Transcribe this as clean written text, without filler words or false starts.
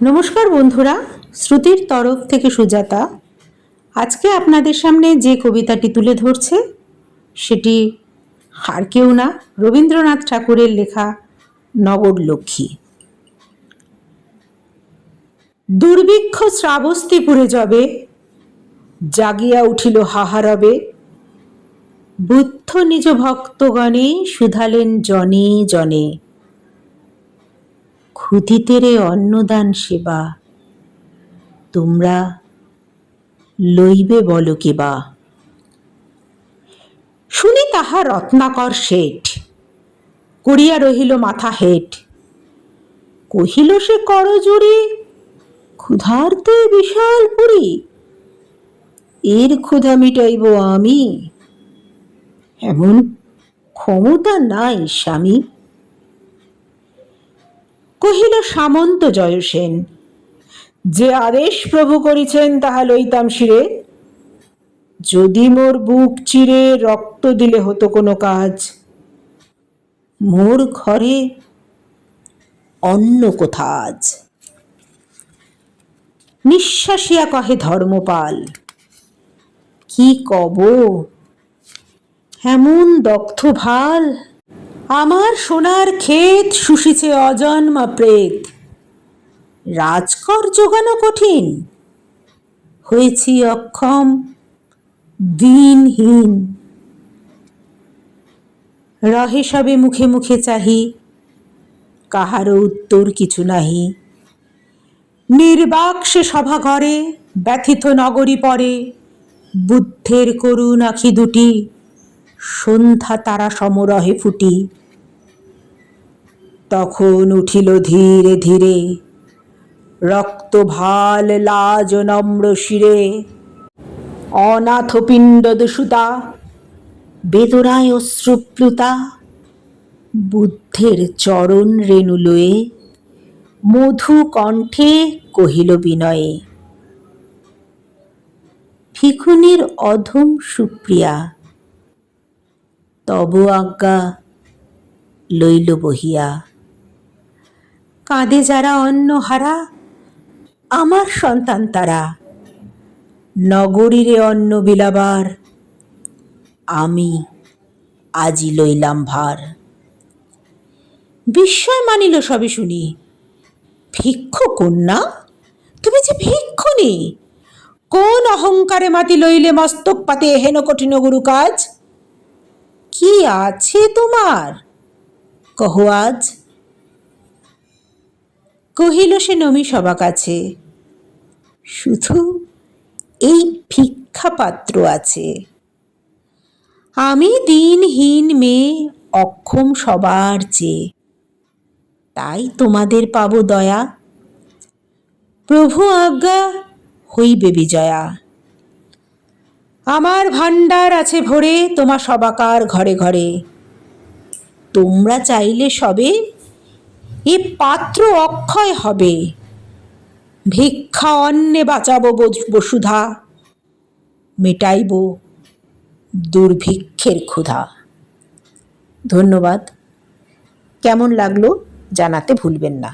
নমস্কার বন্ধুরা, শ্রুতির তরফ থেকে সুজাতা আজকে আপনাদের সামনে যে কবিতাটি তুলে ধরছে সেটি আর কেউ না, রবীন্দ্রনাথ ঠাকুরের লেখা নগর লক্ষ্মী। দুর্ভিক্ষ শ্রাবস্তি পুরে যাবে, জাগিয়া উঠিল হাহারবে। বুদ্ধ নিজ ভক্তগণে শুধালেন জনে জনে, ক্ষুধিতেরে অন্নদান সেবা, তোমরা লইবে বলো কেবা। শুনি তাহা রত্নাকর শেঠ করিয়া রহিল মাথা হেট। কহিল সে করজোড়ে, ক্ষুধার্তে বিশাল পুরী, এর ক্ষুধা মিটাইব আমি, এমন ক্ষমতা নাই স্বামী। কহিল সামন্ত জয়সেন, যে আদেশ প্রভু করিছেন তাহা লইতাম শিরে। যদি মোর বুক চিরে রক্ত দিলে হতো কোনো কাজ, মোর ঘরে অন্য কোথা আজ। নিঃশ্বাসিয়া কহে ধর্মপাল, কি কব এমন দগ্ধ ভাল। আমার সোনার ক্ষেত শুষিছে অজন্মা প্রেত, রাজকর জোগানো কঠিন, হয়েছি অক্ষম দিনহীন। রহে সবে মুখে মুখে চাহি, কাহারও উত্তর কিছু নাহি। নির্বাক সে সভা ঘরে, ব্যথিত নগরী পরে। বুদ্ধের করুণ আখি দুটি, সন্ধ্যা তারা সমরহে ফুটি। তখন উঠিল ধীরে ধীরে, রক্ত ভাল লাজ নম্র শিরে। অনাথ পিণ্ড দস্যুতা, বেদনায় অশ্রুপ্লুতা। বুদ্ধের চরণ রেণু লয়ে, মধু কণ্ঠে কহিল বিনয়ে। ভিখুনির অধম সুপ্রিয়া, তব আজ্ঞা লইল বহিয়া। কাঁদে যারা অন্নহারা, আমার সন্তান তারা। নগরীরে অন্ন বিলাবার, আমি আজি লইলাম ভার। বিস্ময় মানিল সবে শুনি, ভিক্ষু কন্যা তুমি যে ভিক্ষুনি! কোন অহংকারে মাতি লইলে মস্তক পাতে হেন কঠিন গুরু কাজ? কি আছে তোমার কহ আজ? কহিল সে নমি সবা কাছে, শুধু এই ভিক্ষা পাত্র আছে। আমি দিনহীন মেয়ে, অক্ষম সবার চেয়ে, তাই তোমাদের পাবো দয়া। প্রভু আজ্ঞা হইবে বিজয়া। আমার ভাণ্ডার আছে ভরে তোমা সবাকার ঘরে ঘরে। তোমরা চাইলে সবে এ পাত্র অক্ষয় হবে। ভিক্ষা অন্নে বাঁচাবো বসুধা, মেটাইব দুর্ভিক্ষের ক্ষুধা। ধন্যবাদ। কেমন লাগলো জানাতে ভুলবেন না।